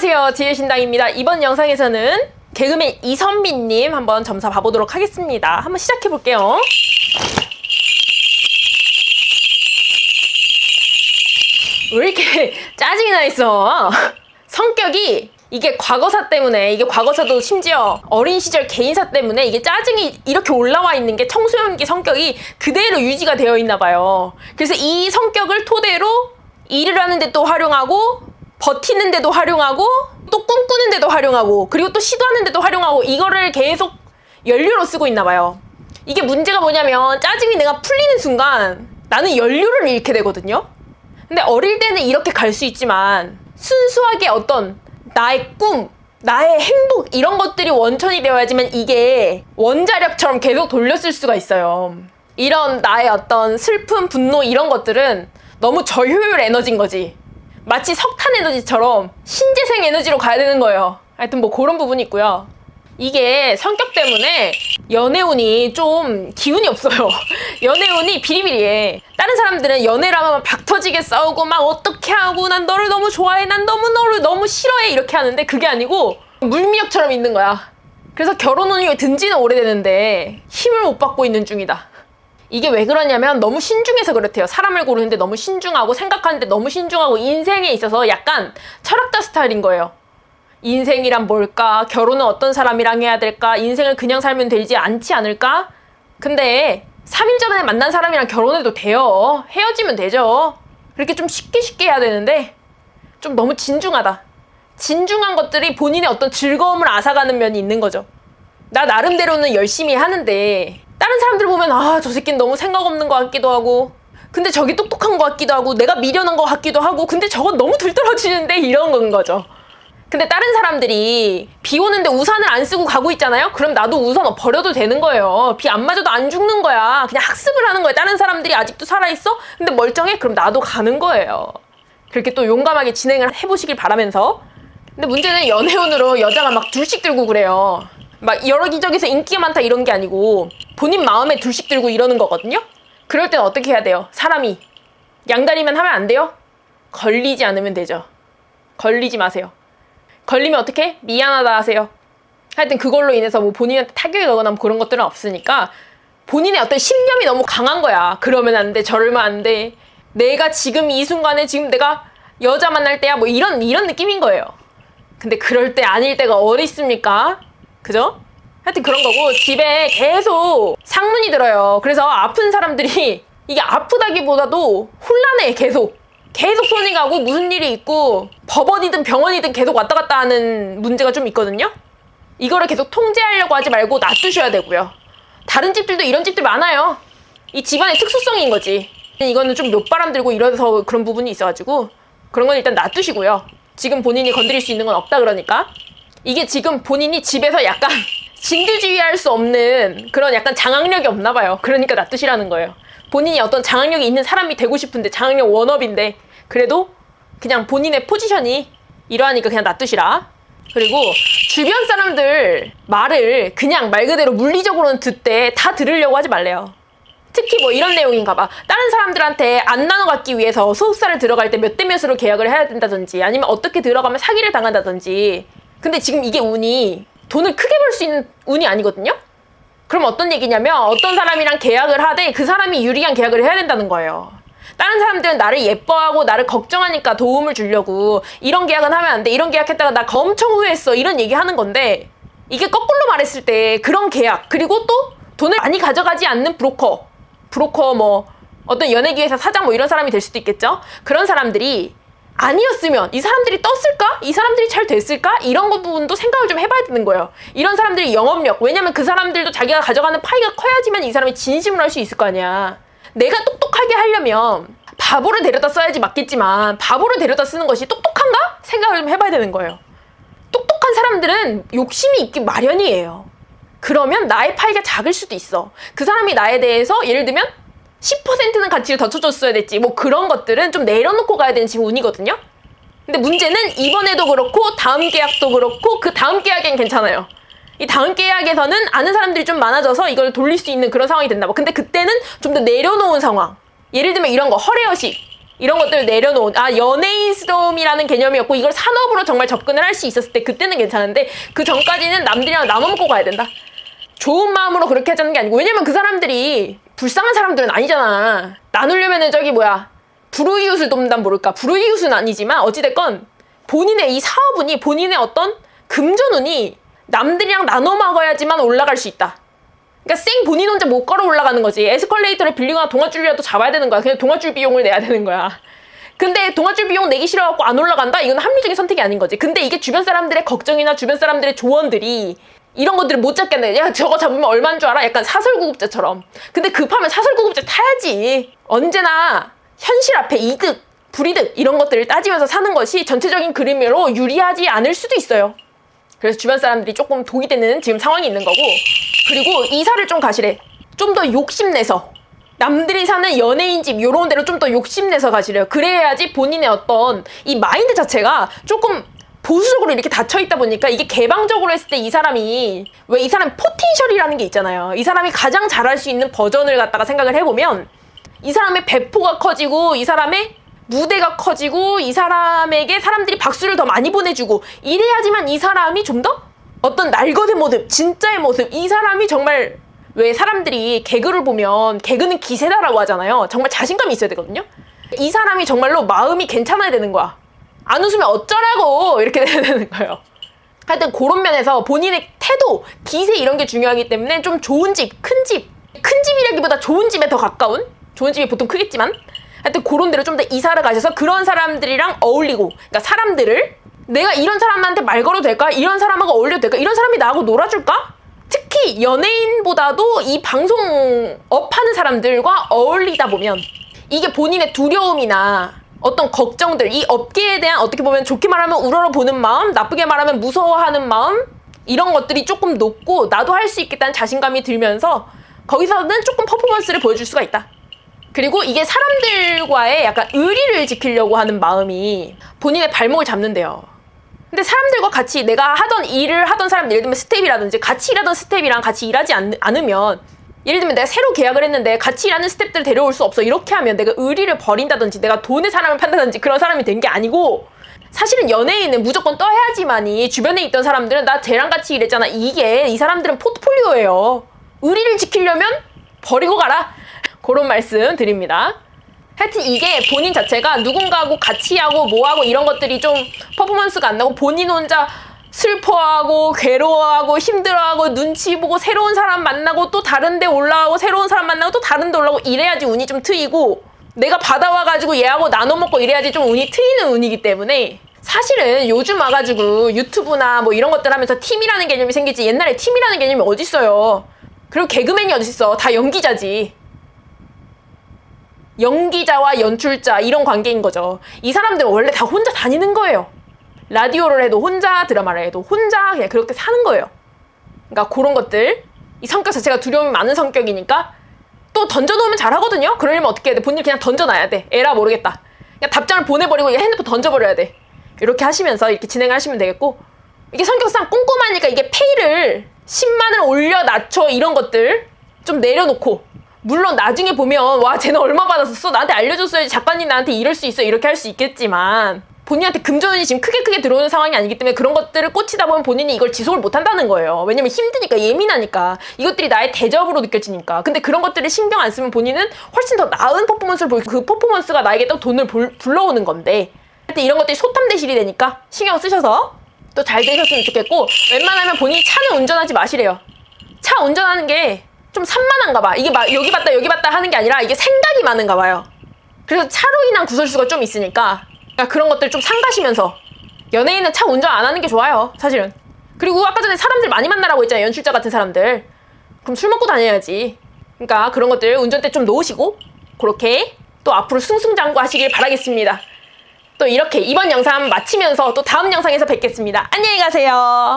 안녕하세요, 지혜신당입니다. 이번 영상에서는 개그맨 이선빈님 한번 점사 봐보도록 하겠습니다. 한번 시작해볼게요. 왜 이렇게 짜증이 나 있어? 성격이 이게 과거사 때문에, 이게 과거사도 심지어 어린 시절 개인사 때문에 이게 짜증이 이렇게 올라와 있는 게 청소년기 성격이 그대로 유지가 되어 있나 봐요. 그래서 이 성격을 토대로 일을 하는데 또 활용하고, 버티는데도 활용하고, 또 꿈꾸는데도 활용하고, 그리고 또 시도하는데도 활용하고, 이거를 계속 연료로 쓰고 있나 봐요. 이게 문제가 뭐냐면 짜증이 내가 풀리는 순간 나는 연료를 잃게 되거든요. 근데 어릴 때는 이렇게 갈 수 있지만 순수하게 어떤 나의 꿈, 나의 행복 이런 것들이 원천이 되어야지만 이게 원자력처럼 계속 돌렸을 수가 있어요. 이런 나의 어떤 슬픔, 분노 이런 것들은 너무 저효율 에너지인 거지. 마치 석탄 에너지처럼 신재생 에너지로 가야 되는 거예요. 하여튼 뭐 그런 부분이 있고요. 이게 성격 때문에 연애운이 좀 기운이 없어요. 연애운이 비리비리해. 다른 사람들은 연애를 하면 박터지게 싸우고 막 어떻게 하고 난 너를 너무 좋아해, 난 너를 너무 싫어해 이렇게 하는데 그게 아니고 물미역처럼 있는 거야. 그래서 결혼운이 든지는 오래되는데 힘을 못 받고 있는 중이다. 이게 왜 그러냐면 너무 신중해서 그렇대요. 사람을 고르는데 너무 신중하고 생각하는데 너무 신중하고 인생에 있어서 약간 철학자 스타일인 거예요. 인생이란 뭘까? 결혼은 어떤 사람이랑 해야 될까? 인생을 그냥 살면 되지 않지 않을까? 근데 3일 전에 만난 사람이랑 결혼해도 돼요. 헤어지면 되죠. 그렇게 좀 쉽게 해야 되는데 좀 너무 진중하다. 진중한 것들이 본인의 어떤 즐거움을 앗아가는 면이 있는 거죠. 나 나름대로는 열심히 하는데 다른 사람들 보면 아, 저 새끼는 너무 생각 없는 것 같기도 하고, 근데 저기 똑똑한 것 같기도 하고, 내가 미련한 것 같기도 하고, 근데 저건 너무 들떨어지는데 이런 건 거죠. 근데 다른 사람들이 비 오는데 우산을 안 쓰고 가고 있잖아요? 그럼 나도 우산 버려도 되는 거예요. 비 안 맞아도 안 죽는 거야. 그냥 학습을 하는 거예요. 다른 사람들이 아직도 살아있어? 근데 멀쩡해? 그럼 나도 가는 거예요. 그렇게 또 용감하게 진행을 해보시길 바라면서. 근데 문제는 연애운으로 여자가 막 둘씩 들고 그래요. 막 여러 기저귀에서 인기가 많다 이런 게 아니고 본인 마음에 둘씩 들고 이러는 거거든요? 그럴 땐 어떻게 해야 돼요? 사람이 양다리만 하면 안 돼요? 걸리지 않으면 되죠. 걸리지 마세요. 걸리면 어떻게? 미안하다 하세요. 하여튼 그걸로 인해서 뭐 본인한테 타격이 가거나 그런 것들은 없으니까 본인의 어떤 신념이 너무 강한 거야. 그러면 안 돼, 저러면 안 돼. 내가 지금 이 순간에 지금 내가 여자 만날 때야 뭐 이런 느낌인 거예요. 근데 그럴 때 아닐 때가 어디 있습니까? 그죠? 하여튼 그런 거고 집에 계속 상문이 들어요. 그래서 아픈 사람들이 이게 아프다기보다도 혼란해. 계속 손이 가고 무슨 일이 있고 법원이든 병원이든 계속 왔다 갔다 하는 문제가 좀 있거든요. 이거를 계속 통제하려고 하지 말고 놔두셔야 되고요. 다른 집들도 이런 집들 많아요. 이 집안의 특수성인 거지. 이거는 좀 묘바람 들고 이래서 그런 부분이 있어가지고 그런 건 일단 놔두시고요. 지금 본인이 건드릴 수 있는 건 없다 그러니까. 이게 지금 본인이 집에서 약간 진두지휘할 수 없는 그런 약간 장악력이 없나 봐요. 그러니까 놔두시라는 거예요. 본인이 어떤 장악력이 있는 사람이 되고 싶은데 장악력 원업인데 그래도 그냥 본인의 포지션이 이러하니까 그냥 놔두시라. 그리고 주변 사람들 말을 그냥 말 그대로 물리적으로는 듣되 다 들으려고 하지 말래요. 특히 뭐 이런 내용인가 봐. 다른 사람들한테 안 나눠갖기 위해서 소속사를 들어갈 때 몇 대 몇으로 계약을 해야 된다든지 아니면 어떻게 들어가면 사기를 당한다든지. 근데 지금 이게 운이 돈을 크게 벌 수 있는 운이 아니거든요? 그럼 어떤 얘기냐면 어떤 사람이랑 계약을 하되 그 사람이 유리한 계약을 해야 된다는 거예요. 다른 사람들은 나를 예뻐하고 나를 걱정하니까 도움을 주려고 이런 계약은 하면 안 돼. 이런 계약했다가 나 엄청 후회했어. 이런 얘기 하는 건데 이게 거꾸로 말했을 때 그런 계약 그리고 또 돈을 많이 가져가지 않는 브로커 뭐 어떤 연예기회사 사장 뭐 이런 사람이 될 수도 있겠죠? 그런 사람들이 아니었으면 이 사람들이 떴을까? 이 사람들이 잘 됐을까? 이런 거 부분도 생각을 좀 해봐야 되는 거예요. 이런 사람들이 영업력, 왜냐면 그 사람들도 자기가 가져가는 파이가 커야지만 이 사람이 진심으로 할 수 있을 거 아니야. 내가 똑똑하게 하려면 바보를 데려다 써야지 맞겠지만 바보를 데려다 쓰는 것이 똑똑한가? 생각을 좀 해봐야 되는 거예요. 똑똑한 사람들은 욕심이 있기 마련이에요. 그러면 나의 파이가 작을 수도 있어. 그 사람이 나에 대해서 예를 들면 10%는 가치를 더 쳐줬어야 됐지. 뭐 그런 것들은 좀 내려놓고 가야 되는 지금 운이거든요. 근데 문제는 이번에도 그렇고 다음 계약도 그렇고 그 다음 계약엔 괜찮아요. 이 다음 계약에서는 아는 사람들이 좀 많아져서 이걸 돌릴 수 있는 그런 상황이 된다. 근데 그때는 좀 더 내려놓은 상황. 예를 들면 이런 거 허례허식 이런 것들을 내려놓은 연예인스러움이라는 개념이었고 이걸 산업으로 정말 접근을 할 수 있었을 때 그때는 괜찮은데 그 전까지는 남들이랑 나눠 먹고 가야 된다. 좋은 마음으로 그렇게 하자는 게 아니고 왜냐면 그 사람들이 불쌍한 사람들은 아니잖아. 나누려면은 불우이웃을 돕는단 모를까. 불우이웃은 아니지만 어찌됐건 본인의 이 사업운이 본인의 어떤 금전운이 남들이랑 나눠 먹어야지만 올라갈 수 있다. 그러니까 생 본인 혼자 못 걸어 올라가는 거지. 에스컬레이터를 빌리거나 동아줄이라도 잡아야 되는 거야. 그냥 동아줄 비용을 내야 되는 거야. 근데 동아줄 비용 내기 싫어갖고 안 올라간다? 이건 합리적인 선택이 아닌 거지. 근데 이게 주변 사람들의 걱정이나 주변 사람들의 조언들이 이런 것들을 못 잡겠네. 야, 저거 잡으면 얼마인 줄 알아? 약간 사설구급제처럼. 근데 급하면 사설구급제 타야지. 언제나 현실 앞에 이득, 불이득 이런 것들을 따지면서 사는 것이 전체적인 그림으로 유리하지 않을 수도 있어요. 그래서 주변 사람들이 조금 독이 되는 지금 상황이 있는 거고 그리고 이사를 좀 가시래. 좀 더 욕심내서 남들이 사는 연예인 집 요런 데로 좀 더 욕심내서 가시래요. 그래야지 본인의 어떤 이 마인드 자체가 조금 보수적으로 이렇게 닫혀있다 보니까 이게 개방적으로 했을 때 이 사람이 왜 이 사람 포텐셜이라는 게 있잖아요. 이 사람이 가장 잘할 수 있는 버전을 갖다가 생각을 해보면 이 사람의 배포가 커지고 이 사람의 무대가 커지고 이 사람에게 사람들이 박수를 더 많이 보내주고 이래야지만 이 사람이 좀 더 어떤 날것의 모습, 진짜의 모습 이 사람이 정말 왜 사람들이 개그를 보면 개그는 기세다라고 하잖아요. 정말 자신감이 있어야 되거든요. 이 사람이 정말로 마음이 괜찮아야 되는 거야. 안 웃으면 어쩌라고 이렇게 되는 거예요. 하여튼 그런 면에서 본인의 태도, 기세 이런 게 중요하기 때문에 좀 좋은 집, 큰 집이라기보다 좋은 집에 더 가까운 좋은 집이 보통 크겠지만 하여튼 그런 데로 좀 더 이사를 가셔서 그런 사람들이랑 어울리고 그러니까 사람들을 내가 이런 사람한테 말 걸어도 될까? 이런 사람하고 어울려도 될까? 이런 사람이 나하고 놀아줄까? 특히 연예인보다도 이 방송업 하는 사람들과 어울리다 보면 이게 본인의 두려움이나 어떤 걱정들, 이 업계에 대한 어떻게 보면 좋게 말하면 우러러보는 마음, 나쁘게 말하면 무서워하는 마음 이런 것들이 조금 높고 나도 할 수 있겠다는 자신감이 들면서 거기서는 조금 퍼포먼스를 보여줄 수가 있다. 그리고 이게 사람들과의 약간 의리를 지키려고 하는 마음이 본인의 발목을 잡는데요. 근데 사람들과 같이 내가 하던 일을 하던 사람들, 예를 들면 스텝이라든지 같이 일하던 스텝이랑 같이 일하지 않으면 예를 들면 내가 새로 계약을 했는데 같이 일하는 스텝들을 데려올 수 없어. 이렇게 하면 내가 의리를 버린다든지 내가 돈의 사람을 판다든지 그런 사람이 된 게 아니고 사실은 연예인은 무조건 떠야지만이 주변에 있던 사람들은 나 쟤랑 같이 일했잖아. 이게 이 사람들은 포트폴리오예요. 의리를 지키려면 버리고 가라. 그런 말씀 드립니다. 하여튼 이게 본인 자체가 누군가하고 같이 하고 뭐하고 이런 것들이 좀 퍼포먼스가 안 나고 본인 혼자 슬퍼하고 괴로워하고 힘들어하고 눈치 보고 새로운 사람 만나고 또 다른 데 올라가고 새로운 사람 만나고 또 다른 데 올라가고 이래야지 운이 좀 트이고 내가 받아와가지고 얘하고 나눠 먹고 이래야지 좀 운이 트이는 운이기 때문에 사실은 요즘 와가지고 유튜브나 뭐 이런 것들 하면서 팀이라는 개념이 생기지 옛날에 팀이라는 개념이 어딨어요. 그리고 개그맨이 어딨어. 다 연기자지. 연기자와 연출자 이런 관계인 거죠. 이 사람들은 원래 다 혼자 다니는 거예요. 라디오를 해도 혼자, 드라마를 해도 혼자 그냥 그렇게 사는 거예요. 그러니까 그런 것들 이 성격 자체가 두려움이 많은 성격이니까 또 던져놓으면 잘하거든요. 그러려면 어떻게 해야 돼? 본인이 그냥 던져놔야 돼. 에라 모르겠다. 그냥 답장을 보내버리고 핸드폰 던져버려야 돼. 이렇게 하시면서 이렇게 진행을 하시면 되겠고 이게 성격상 꼼꼼하니까 이게 페이를 10만을 올려 낮춰 이런 것들 좀 내려놓고 물론 나중에 보면 와 쟤는 얼마 받았었어? 나한테 알려줬어야지 작가님 나한테 이럴 수 있어 이렇게 할 수 있겠지만 본인한테 금전운이 지금 크게 들어오는 상황이 아니기 때문에 그런 것들을 꽂히다 보면 본인이 이걸 지속을 못한다는 거예요. 왜냐면 힘드니까 예민하니까 이것들이 나의 대접으로 느껴지니까. 근데 그런 것들을 신경 안 쓰면 본인은 훨씬 더 나은 퍼포먼스를 보이고 그 퍼포먼스가 나에게 또 돈을 불러오는 건데 하여튼 이런 것들이 소탐대실이 되니까 신경 쓰셔서 또 잘 되셨으면 좋겠고 웬만하면 본인이 차는 운전하지 마시래요. 차 운전하는 게 좀 산만한가 봐. 이게 막 여기 봤다 하는 게 아니라 이게 생각이 많은가 봐요. 그래서 차로 인한 구설수가 좀 있으니까 그런 것들 좀 삼가시면서 연예인은 차 운전 안 하는 게 좋아요. 사실은. 그리고 아까 전에 사람들 많이 만나라고 했잖아요. 연출자 같은 사람들. 그럼 술 먹고 다녀야지. 그러니까 그런 것들 운전대 좀 놓으시고 그렇게 또 앞으로 승승장구하시길 바라겠습니다. 또 이렇게 이번 영상 마치면서 또 다음 영상에서 뵙겠습니다. 안녕히 가세요.